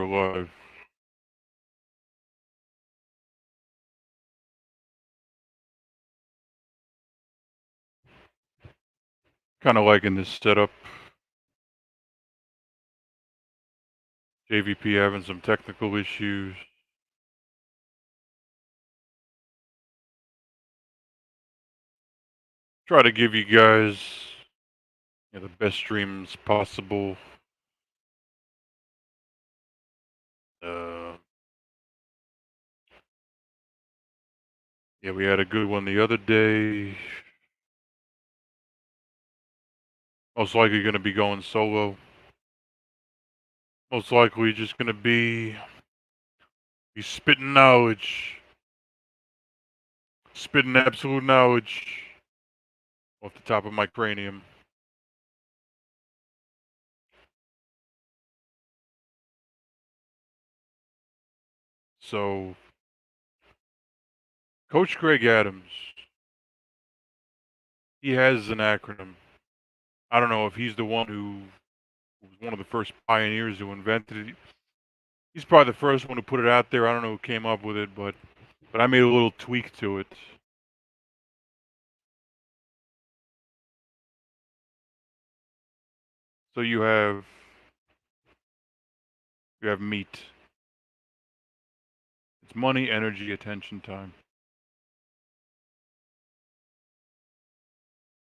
live. Kind of liking this setup. JVP having some technical issues. Try to give you guys the best streams possible. Yeah, we had a good one the other day. Most likely going to be going solo. Most likely just going to be spitting knowledge. Spitting absolute knowledge off the top of my cranium. So, Coach Greg Adams, he has an acronym. I don't know if he's the one who was one of the first pioneers who invented it. He's probably the first one to put it out there. I don't know who came up with it, but I made a little tweak to it. So you have meat. It's money, energy, attention, time.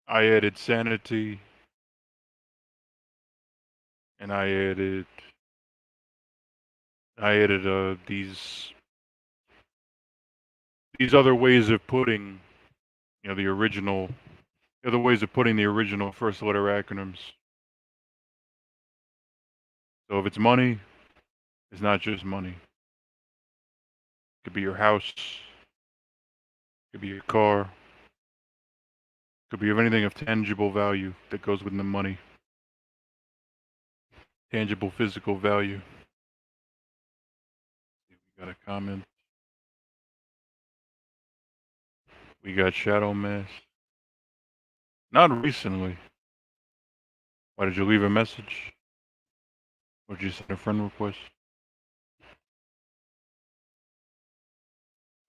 I added sanity, and I added these other ways of putting the original other ways of putting the original first letter acronyms. So if it's money, it's not just money. It could be your house, it could be your car, it could be of anything of tangible value that goes within the money. Tangible physical value. We got a comment. We got Shadow Mask. Not recently. Why did you leave a message? Or did you send a friend request?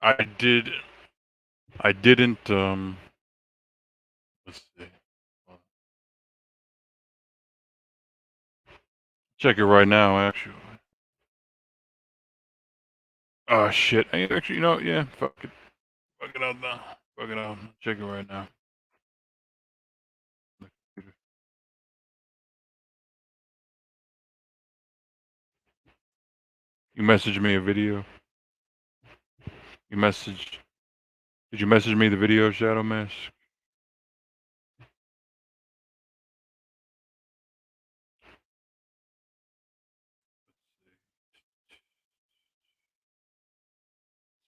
I didn't, let's see. Check it right now, actually. Oh, shit. Actually, yeah, fuck it. Fuck it out now. Fuck it out. Check it right now. You messaged me a video. Did you message me the video, Shadow Mask?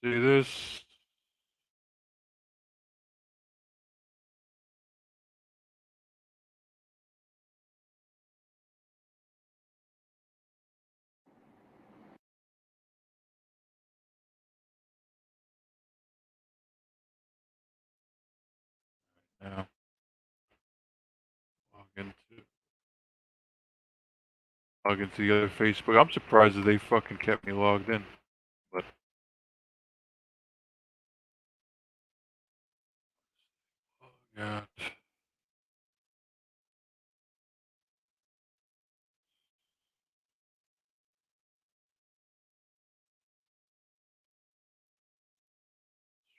See this? Now, log into the other Facebook. I'm surprised that they fucking kept me logged in. But yeah.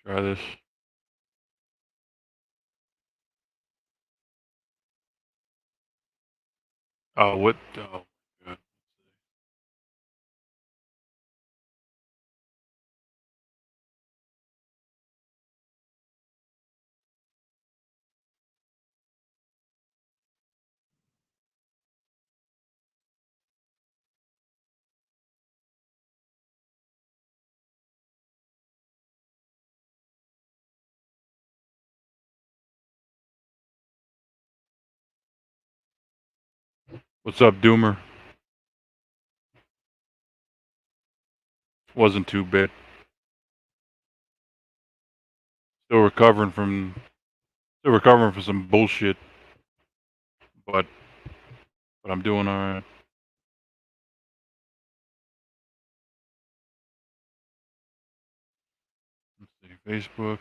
Try this. Oh, what? Oh, God. What's up, Doomer? Wasn't too bad. Still recovering from some bullshit. But I'm doing alright. Facebook.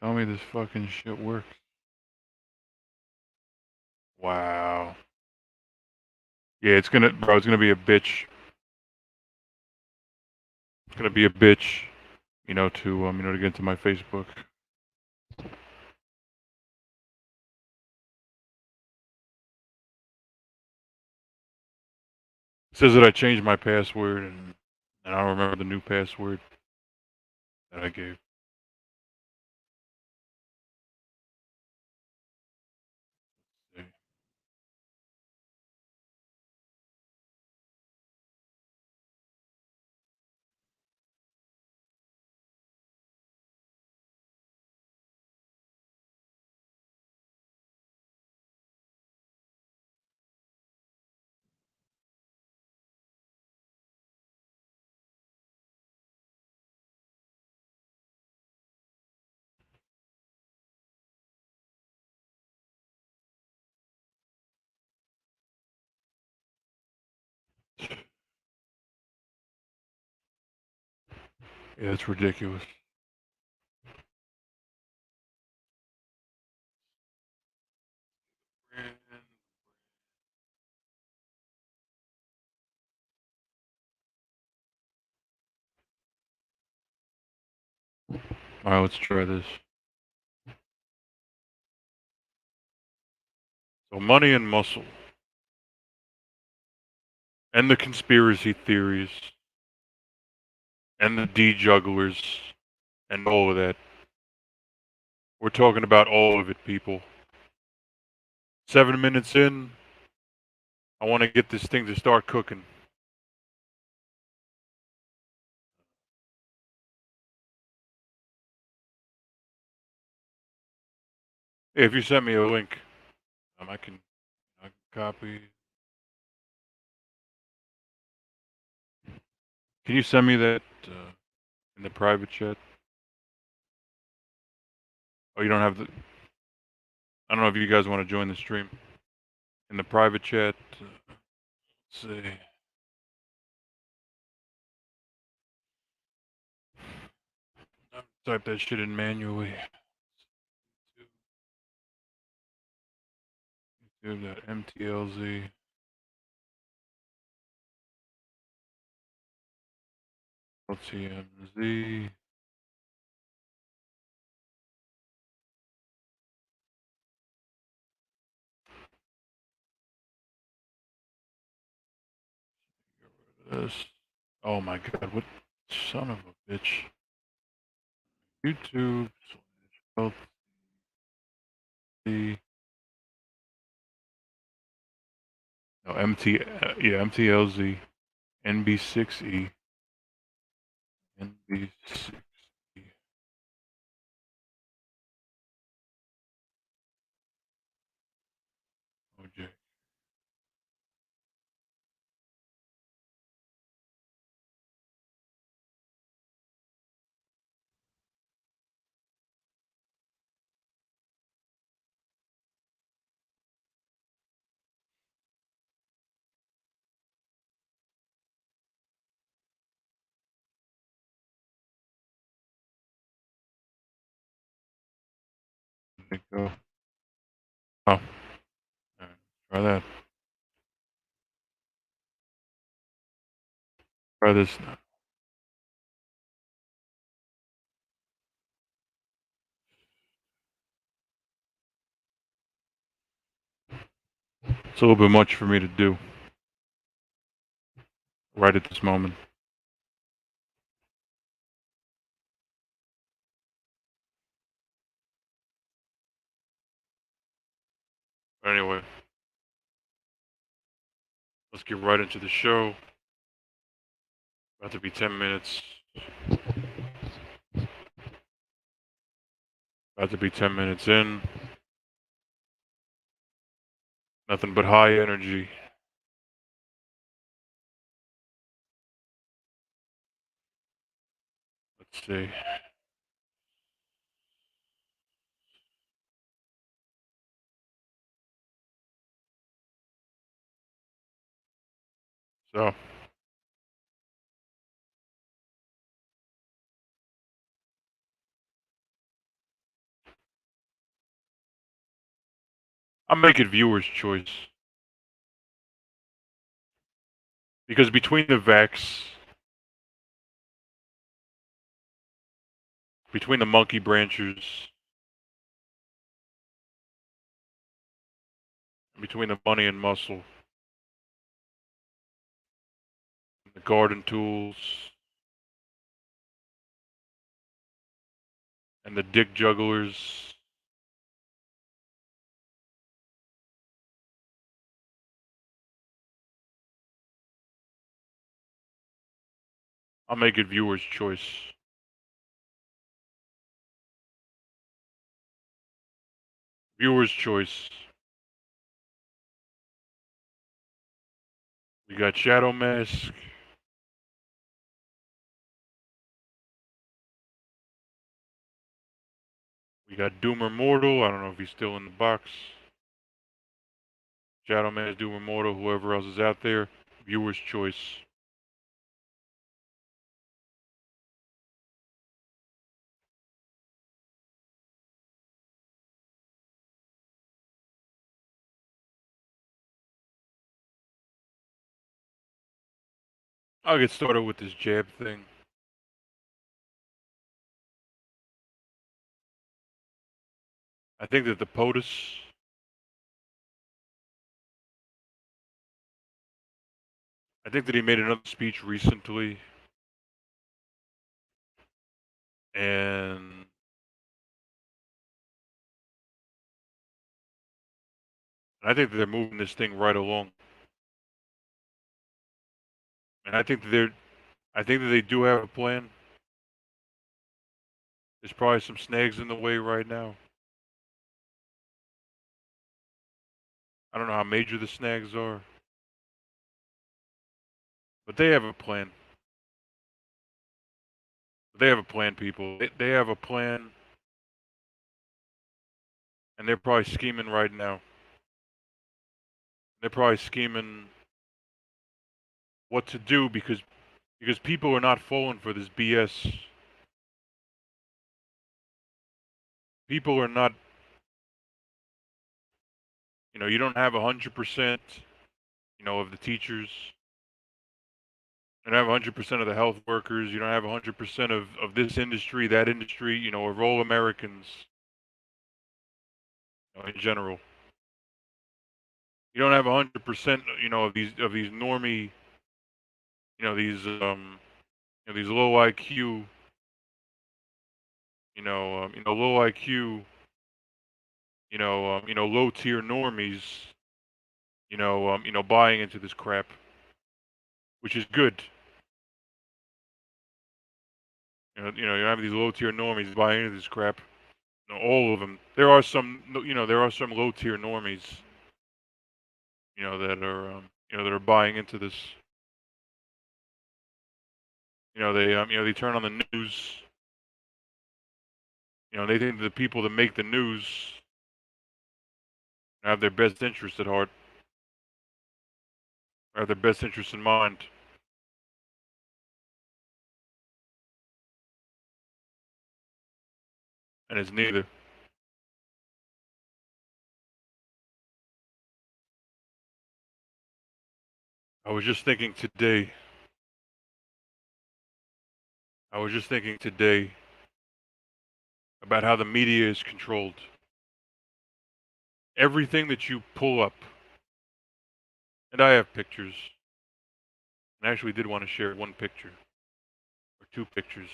Tell me this fucking shit works. Wow. Yeah, it's gonna, bro, it's gonna be a bitch. It's gonna be a bitch, to get into my Facebook. It says that I changed my password and I don't remember the new password that I gave. Yeah, it's ridiculous. Alright, let's try this. So money and muscle. And the conspiracy theories. And the D-jugglers. And all of that. We're talking about all of it, people. 7 minutes in, I want to get this thing to start cooking. Hey, if you sent me a link, I can copy. Can you send me that in the private chat? Oh, you don't have the. I don't know if you guys want to join the stream in the private chat. Let's see. Type that shit in manually. YouTube.mtlz. LTMZ. This. Oh my god, what son of a bitch. YouTube. LT. No, MTLZ. NB6E. NB6E. OJ. Go. Oh, right. Try that. Try this. It's a little bit much for me to do right at this moment. Anyway, let's get right into the show. About to be 10 minutes. About to be 10 minutes in. Nothing but high energy. Let's see. So, I'll make it viewer's choice. Because between the vax, between the monkey branchers, between the money and muscle, the garden tools, and the dick jugglers, I'll make it viewer's choice. Viewer's choice. We got Shadow Mask. We got Doomer Mortal. I don't know if he's still in the box. Shadow Mask, Doomer Mortal, whoever else is out there. Viewer's choice. I'll get started with this jab thing. I think that the POTUS, I think that he made another speech recently, and I think that they're moving this thing right along. And I think that they do have a plan. There's probably some snags in the way right now. I don't know how major the snags are, but they have a plan. They have a plan, people. They have a plan, and they're probably scheming right now. They're probably scheming what to do because people are not falling for this BS. People are not. You don't have 100%. Of the teachers. You don't have 100% of the health workers. You don't have 100% of this industry, that industry. Of all Americans. In general. You don't have 100%. Of these normie. These low IQ. Low IQ. Low tier normies. Buying into this crap, which is good. You have these low tier normies buying into this crap. All of them. There are some. There are some low tier normies. That are buying into this. They turn on the news. They think the people that make the news have their best interest at heart, have their best interest in mind. And it's neither. I was just thinking today. About how the media is controlled. Everything that you pull up, and I have pictures, and I actually did want to share one picture, or two pictures.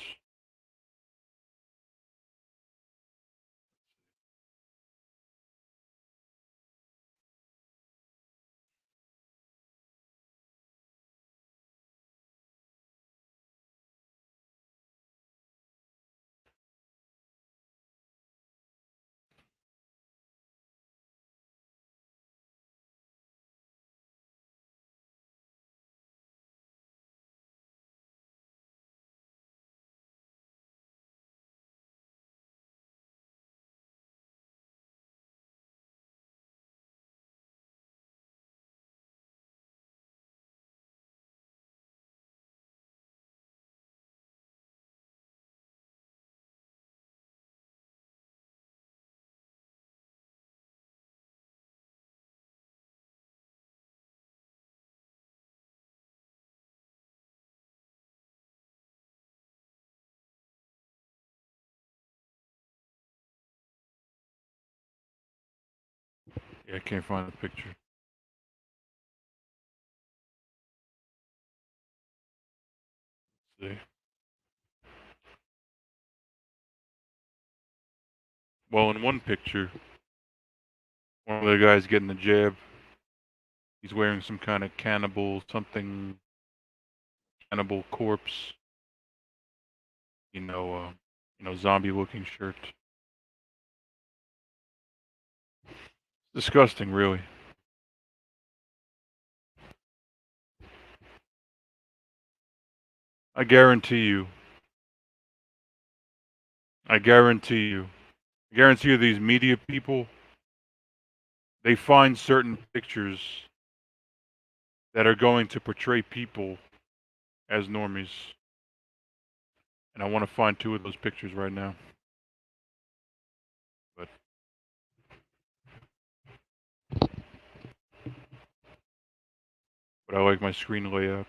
Yeah, I can't find the picture. Let's see. Well, in one picture, one of the guys getting the jab, he's wearing some kind of cannibal corpse, zombie-looking shirt. Disgusting, really. I guarantee you. I guarantee you. I guarantee you these media people, they find certain pictures that are going to portray people as normies. And I want to find two of those pictures right now. But I like my screen layout.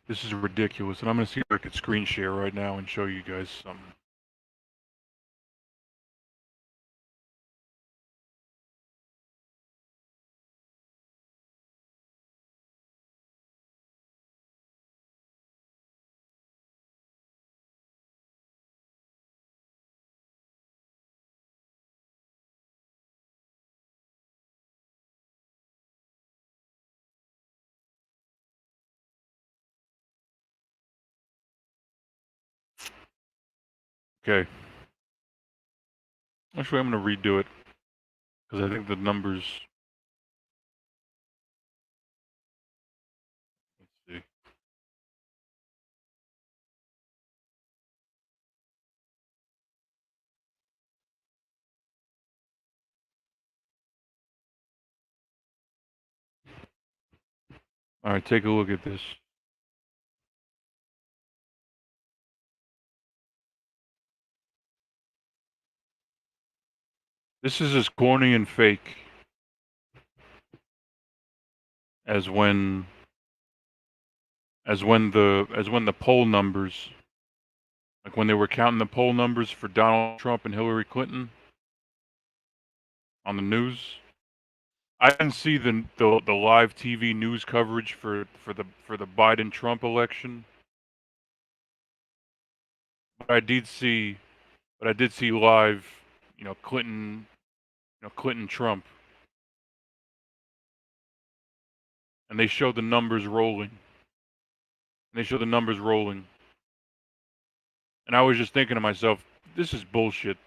This is ridiculous, and I'm going to see if I can screen share right now and show you guys something. Okay. Actually, I'm going to redo it, because I think the numbers... Let's see. Alright, take a look at this. This is as corny and fake as when the poll numbers, like when they were counting the poll numbers for Donald Trump and Hillary Clinton on the news. I didn't see the live TV news coverage for the Biden Trump election, but I did see live, Clinton Trump, and they showed the numbers rolling. And I was just thinking to myself, this is bullshit.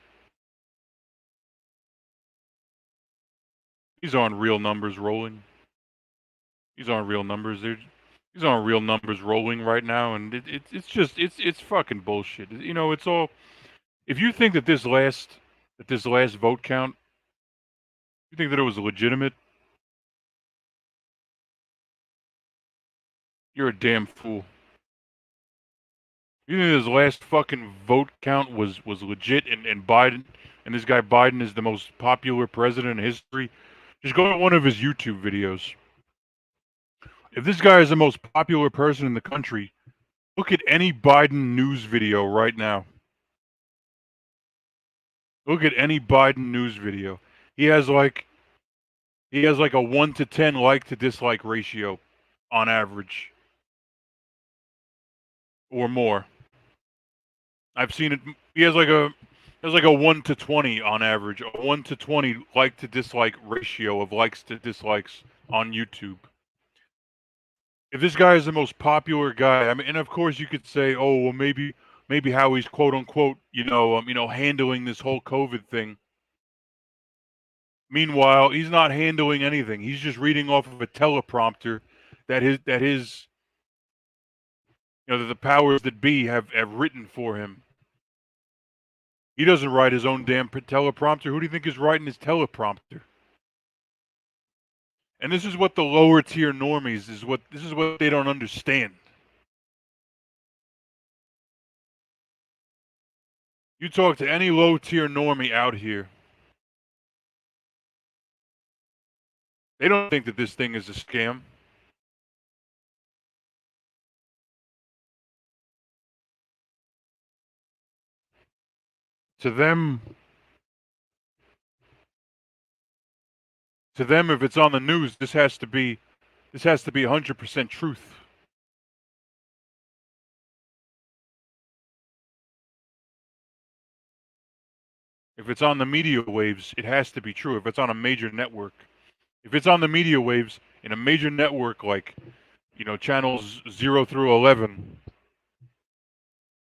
These aren't real numbers rolling. These aren't real numbers. These aren't real numbers rolling right now, and it's fucking bullshit. It's all. If you think that this last vote count, you think that it was legitimate, you're a damn fool. You think this last fucking vote count was legit, and Biden, and this guy Biden is the most popular president in history? Just go to one of his YouTube videos. If this guy is the most popular person in the country, look at any Biden news video right now. Look at any Biden news video. He has like a 1 to 10 like to dislike ratio on average, or more. I've seen it. He has like a 1 to 20 on average, a 1 to 20 like to dislike ratio of likes to dislikes on YouTube. If this guy is the most popular guy, I mean, and of course you could say, oh, well, maybe how he's quote unquote, handling this whole COVID thing. Meanwhile, he's not handling anything. He's just reading off of a teleprompter that his that the powers that be have written for him. He doesn't write his own damn teleprompter. Who do you think is writing his teleprompter? And this is what the lower tier normies this is what they don't understand. You talk to any low tier normie out here, they don't think that this thing is a scam. To them, if it's on the news, this has to be 100% truth. If it's on the media waves, it has to be true. If it's on a major network, if it's on the media waves in a major network like, channels 0 through 11,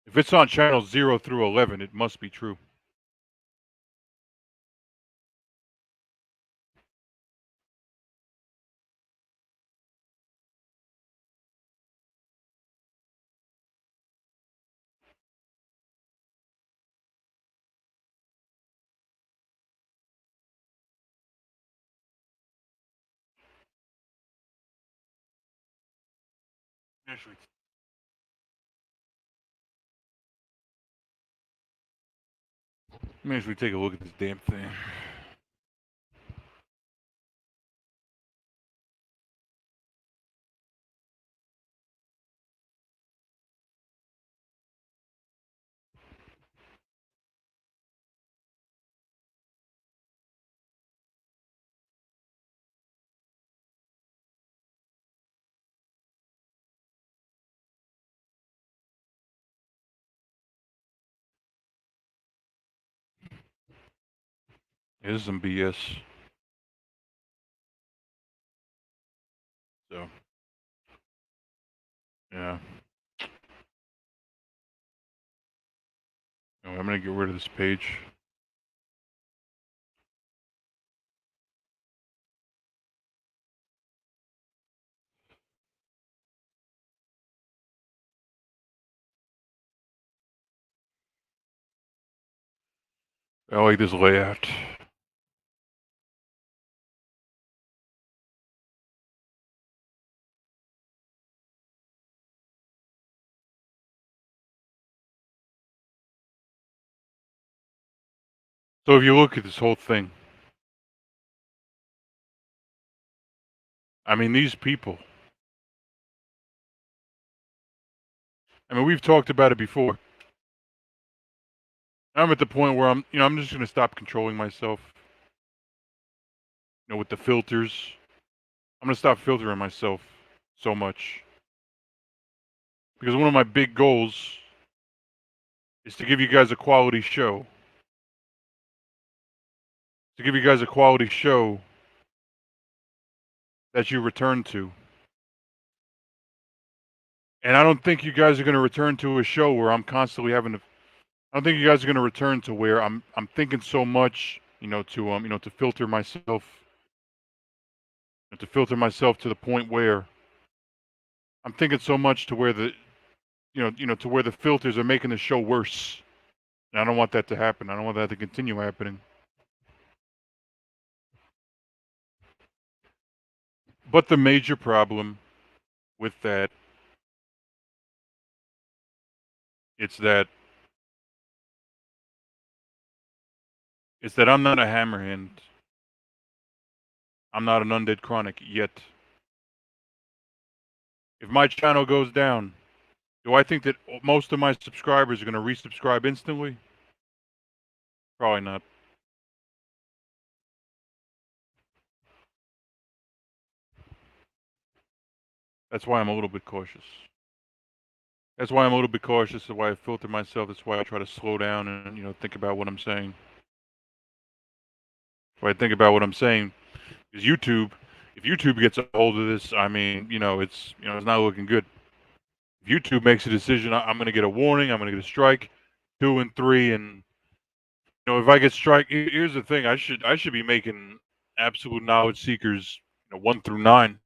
if it's on channels 0 through 11, it must be true. Actually, let me actually take a look at this damn thing. Yeah, this is some BS. So, yeah. I'm gonna get rid of this page. I like this layout. So if you look at this whole thing, I mean, these people. I mean, we've talked about it before. I'm at the point where I'm just gonna stop controlling myself. With the filters, I'm gonna stop filtering myself so much because one of my big goals is to give you guys a quality show. To give you guys a quality show that you return to. And I don't think you guys are going to return to a show where I'm constantly having to. I don't think you guys are going to return to where I'm thinking so much, to filter myself, to the point where I'm thinking so much to where to where the filters are making the show worse. And I don't want that to happen. I don't want that to continue happening. But the major problem with that, it's that I'm not a hammerhand. I'm not an undead chronic yet. If my channel goes down, do I think that most of my subscribers are going to resubscribe instantly? Probably not. That's why I'm a little bit cautious. That's why I'm a little bit cautious. That's why I filter myself. That's why I try to slow down and think about what I'm saying. Why I think about what I'm saying is YouTube. If YouTube gets a hold of this, I mean, it's not looking good. If YouTube makes a decision, I'm going to get a warning. I'm going to get a strike, 2 and 3, and if I get strike, here's the thing: I should be making absolute knowledge seekers, 1 through 9.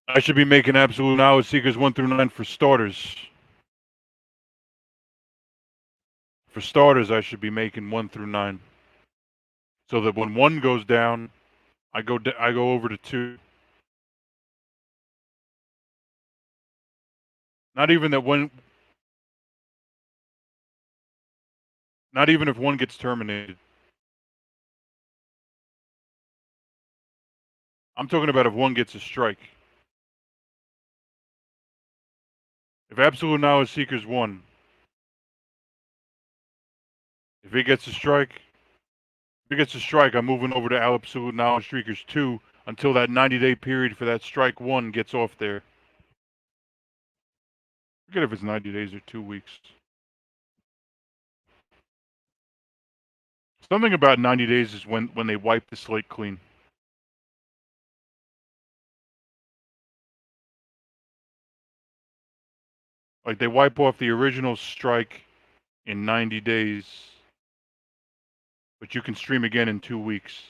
I should be making absolute knowledge seekers 1 through 9 for starters. For starters, I should be making 1 through 9, so that when 1 goes down, I go over to 2. Not even that one. Not even if 1 gets terminated. I'm talking about if 1 gets a strike. If absolute knowledge seekers 1, if it gets a strike, I'm moving over to absolute knowledge seekers 2 until that 90-day period for that strike 1 gets off there. Forget if it's 90 days or 2 weeks. Something about 90 days is when they wipe the slate clean. Like they wipe off the original strike in 90 days, but you can stream again in 2 weeks.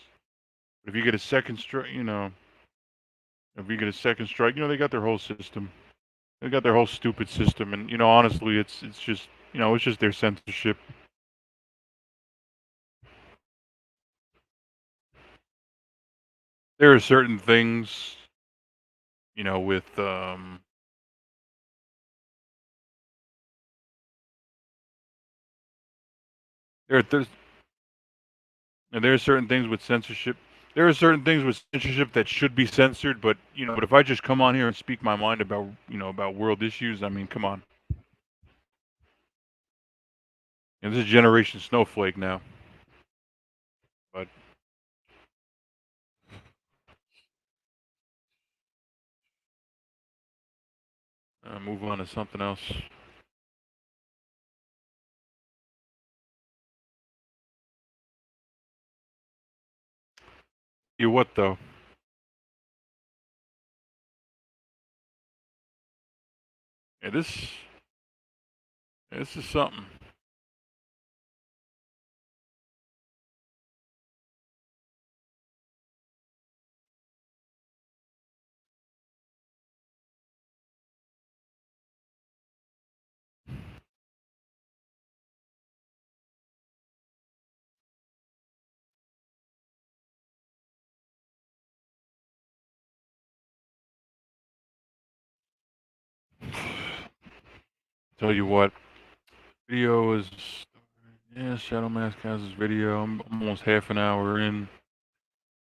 But if you get a second strike, if you get a second strike, they got their whole system. They got their whole stupid system, and honestly, it's just it's just their censorship. There are certain things, with there's and there are certain things with censorship. There are certain things with censorship that should be censored, but but if I just come on here and speak my mind about about world issues, I mean, come on. And this is Generation Snowflake now, but move on to something else. You what though? Yeah, this is something. Tell you what, video is Shadow Mask has his video. I'm almost half an hour in.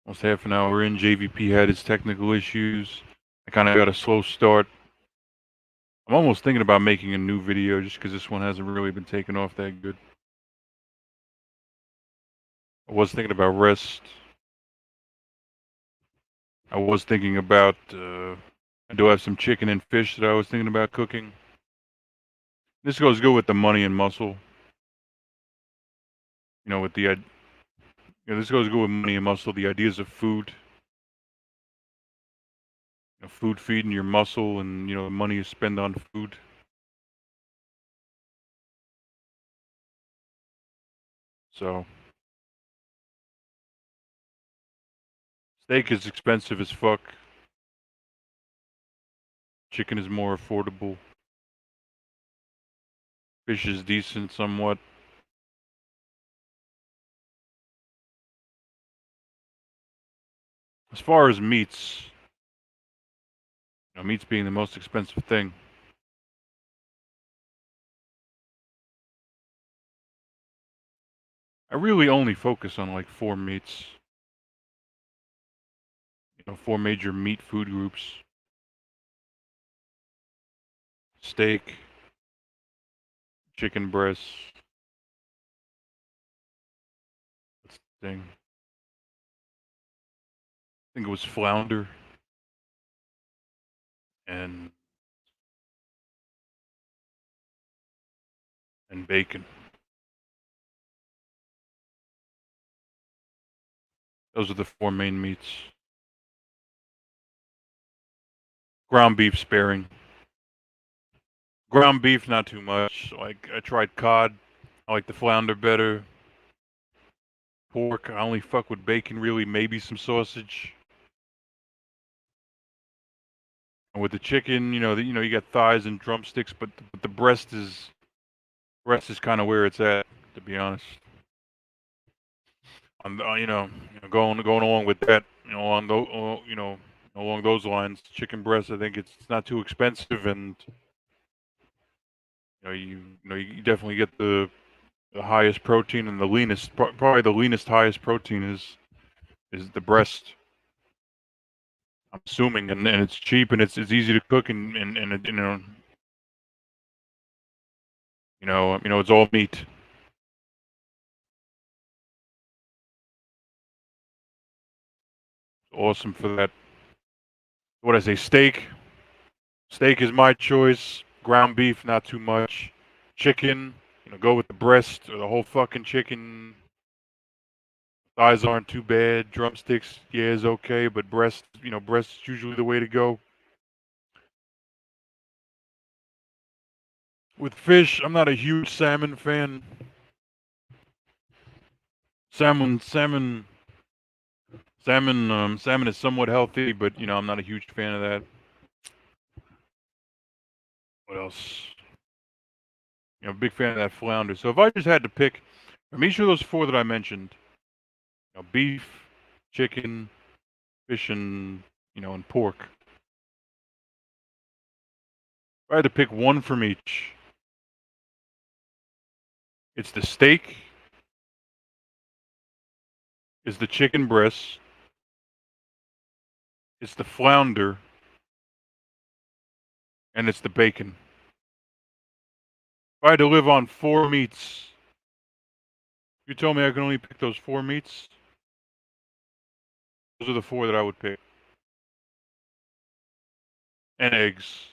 Almost half an hour in. JVP had his technical issues. I kind of got a slow start. I'm almost thinking about making a new video just because this one hasn't really been taken off that good. I was thinking about rest. I was thinking about, I do have some chicken and fish that I was thinking about cooking. This goes good with the money and muscle. With the, this goes good with money and muscle. The ideas of food. Food feeding your muscle and, the money you spend on food. So, steak is expensive as fuck. Chicken is more affordable. Fish is decent somewhat. As far as meats, meats being the most expensive thing. I really only focus on like 4 meats. 4 major meat food groups. Steak, chicken breast. What's the thing? I think it was flounder and bacon. Those are the 4 main meats. Ground beef sparing. Ground beef not too much. Like I tried cod. I like the flounder better. Pork, I only fuck with bacon really, maybe some sausage. And with the chicken, you got thighs and drumsticks, but the breast is kind of where it's at, to be honest. Going along with that, along those lines, chicken breast. I think it's not too expensive, and you definitely get the highest protein and the leanest. Probably the leanest, highest protein is the breast. I'm assuming, and it's cheap and it's easy to cook and it's all meat. Awesome for that. What I say, steak. Steak is my choice. Ground beef, not too much. Chicken, go with the breast or the whole fucking chicken. Thighs aren't too bad. Drumsticks, yeah, is okay, but breast is usually the way to go. With fish, I'm not a huge salmon fan. Salmon is somewhat healthy, but I'm not a huge fan of that. What else? Big fan of that flounder. So if I just had to pick from each of those four that I mentioned, beef, chicken, fish, and pork. If I had to pick one from each, it's the steak, it's the chicken breast, it's the flounder, and it's the bacon. If I had to live on four meats, you told me I can only pick those four meats. Those are the four that I would pick. And eggs.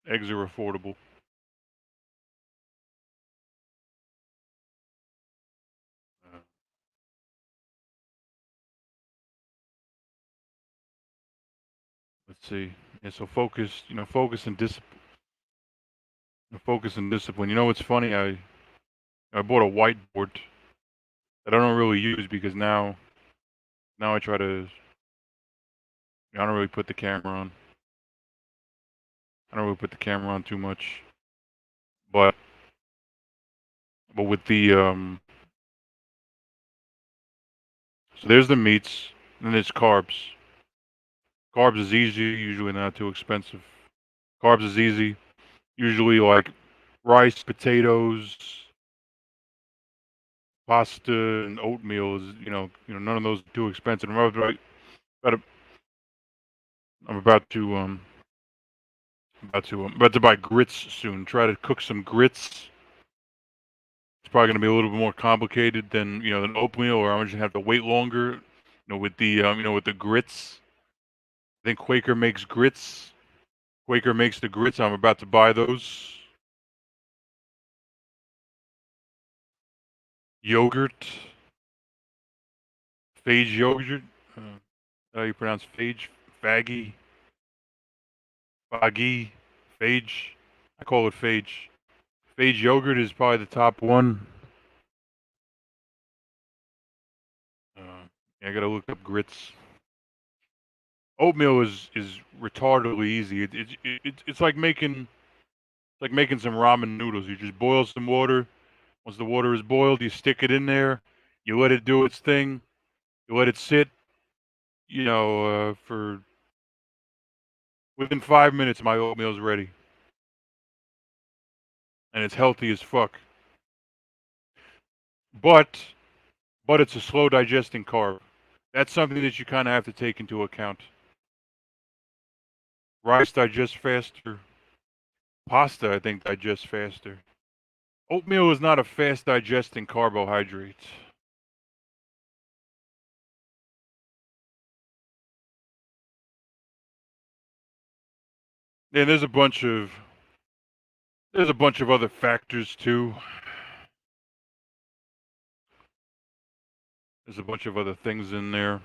Eggs are affordable. Let's see. Yeah, so focus and discipline. Focus and discipline. You know what's funny? I bought a whiteboard that I don't really use because now I try to. I don't really put the camera on. I don't really put the camera on too much. But with the so there's the meats, and there's carbs. Carbs is easy, usually not too expensive. Carbs is easy, usually like rice, potatoes, pasta, and oatmeal is none of those are too expensive. About, I'm about to buy grits soon. Try to cook some grits. It's probably gonna be a little bit more complicated than oatmeal, or I'm just gonna have to wait longer. With the grits. I think Quaker makes grits. Quaker makes the grits. I'm about to buy those. Yogurt. Phage yogurt. How you pronounce phage? Faggy. Foggy. Phage. I call it phage. Phage yogurt is probably the top one. Yeah, I gotta look up grits. Oatmeal is retardedly easy. It's like making some ramen noodles. You just boil some water. Once the water is boiled, you stick it in there. You let it do its thing. You let it sit. For within 5 minutes, my oatmeal's ready, and it's healthy as fuck. But it's a slow digesting carb. That's something that you kind of have to take into account. Rice digests faster. Pasta, I think, digests faster. Oatmeal is not a fast digesting carbohydrate. And there's a bunch of other factors too. There's a bunch of other things in there.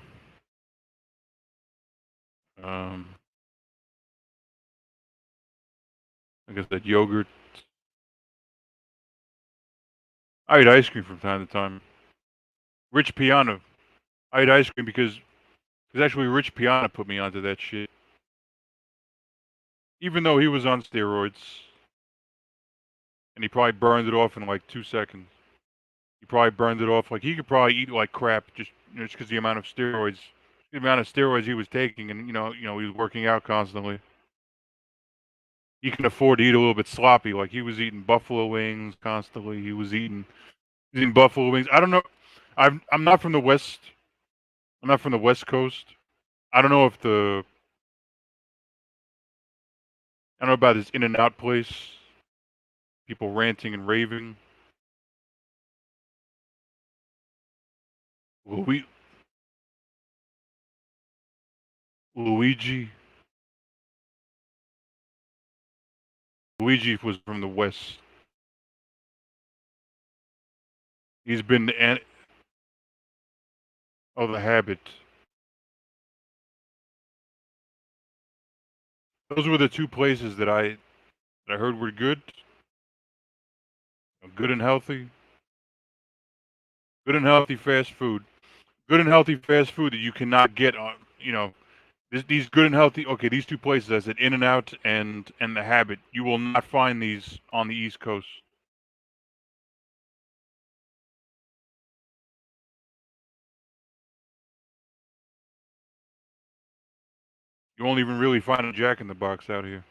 Um, like I said, yogurt. I eat ice cream from time to time. Rich piano. I eat ice cream because Because actually, Rich Piana put me onto that shit. Even though he was on steroids, and he probably burned it off in like 2 seconds. He probably burned it off like he could probably eat like crap just just because the amount of steroids he was taking, and he was working out constantly. He can afford to eat a little bit sloppy. Like he was eating buffalo wings constantly. He was eating buffalo wings. I don't know. I'm not from the West. I'm not from the West Coast. I don't know if the I don't know about this In and Out place. People ranting and raving. Louis, Luigi. Luigi was from the West. He's been the Habit. Those were the two places that I heard were good, good and healthy, good and healthy fast food, good and healthy fast food that you cannot get on. These good and healthy. Okay, these two places, I said, In and Out and the Habit. You will not find these on the East Coast. You won't even really find a Jack in the Box out here.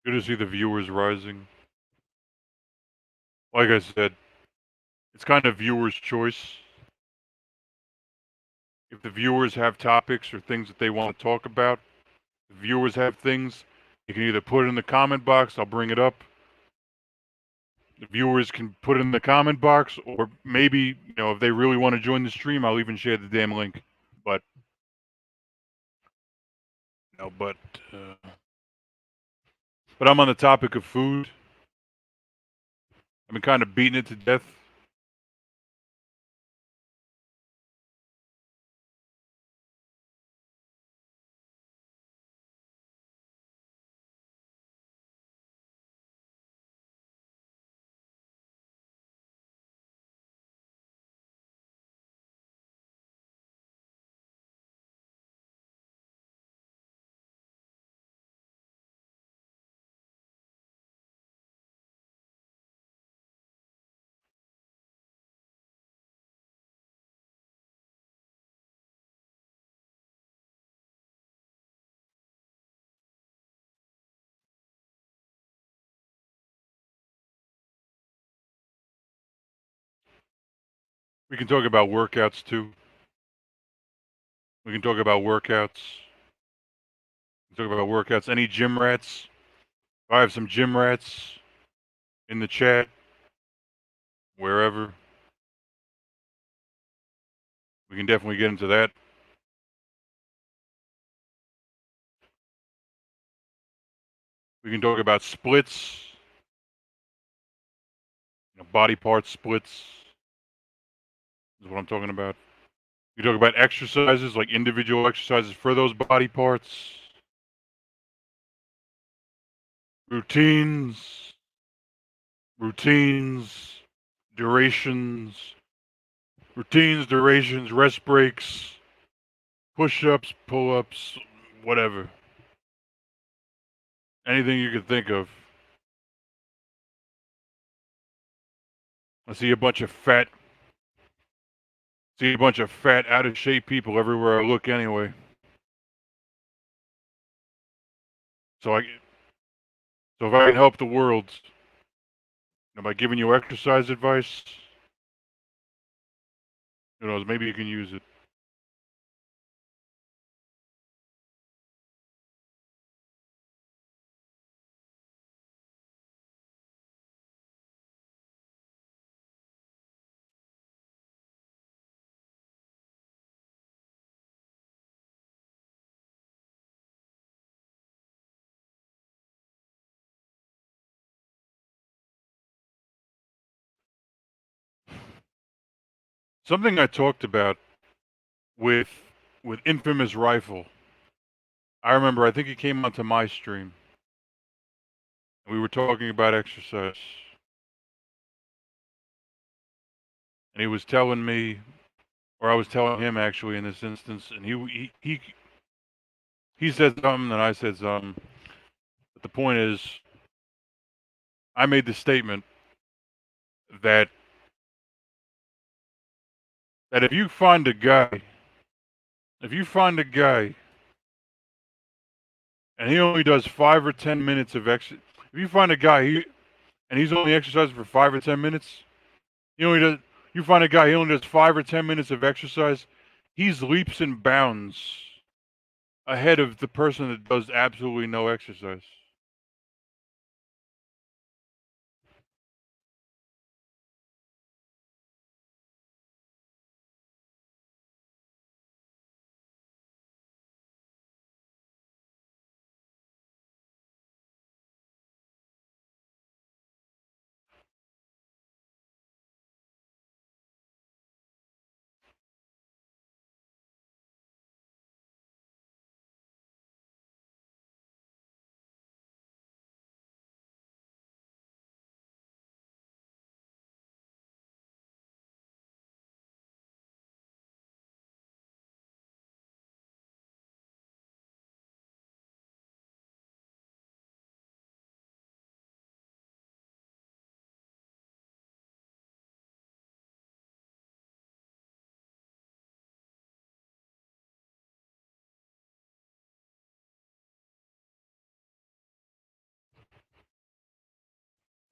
Good to see the viewers rising. Like I said, it's kind of viewers' choice. If the viewers have topics or things that they want to talk about, the viewers have things, you can either put it in the comment box, I'll bring it up. The viewers can put it in the comment box, or maybe, if they really want to join the stream, I'll even share the damn link. But, you know, but, uh, but I'm on the topic of food. I've been kind of beating it to death. We can talk about workouts too. We can talk about workouts. We can talk about workouts. Any gym rats? If I have some gym rats in the chat, wherever, we can definitely get into that. We can talk about splits, body part splits. Is what I'm talking about. We talk about exercises, like individual exercises for those body parts. Routines, routines, durations, durations, rest breaks, push-ups, pull-ups, whatever. Anything you could think of. I see a bunch of fat, out of shape people everywhere I look anyway. So if I can help the world by giving you exercise advice, who knows, maybe you can use it. something I talked about with Infamous Rifle. I remember, I think he came onto my stream. We were talking about exercise. And he was telling me, or I was telling him actually in this instance, and he said something and I said something. But the point is, I made the statement that if you find a guy and he only does 5 or 10 minutes of exercise, if you find a guy and he's only exercising for 5 or 10 minutes, you find a guy he only does 5 or 10 minutes of exercise, he's leaps and bounds ahead of the person that does absolutely no exercise.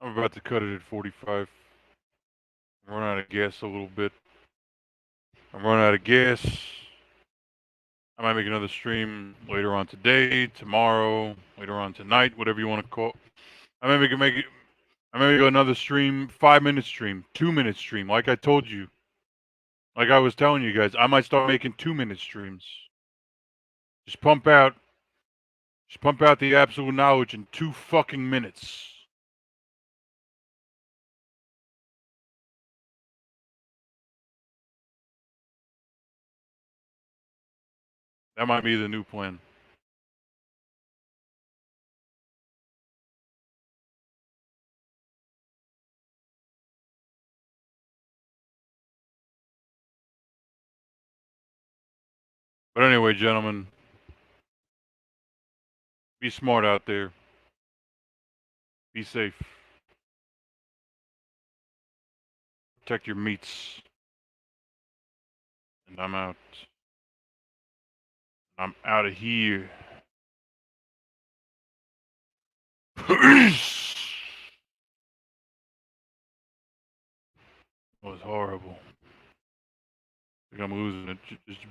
I'm about to cut it at 45. I'm running out of gas a little bit. I'm running out of gas. I might make another stream later on today, tomorrow, later on tonight, whatever you want to call it. I might make another stream, 5-minute stream, 2-minute stream, like I told you. Like I was telling you guys, I might start making 2-minute streams. Just pump out the absolute knowledge in 2 fucking minutes. That might be the new plan. But anyway, gentlemen, be smart out there. Be safe. Protect your meats. And I'm out. I'm out of here. Peace. It was horrible. I think I'm losing it. Just a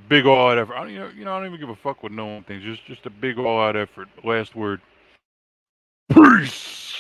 big all-out effort. I don't even give a fuck what no one thinks. Just a big all-out effort. Last word. Peace.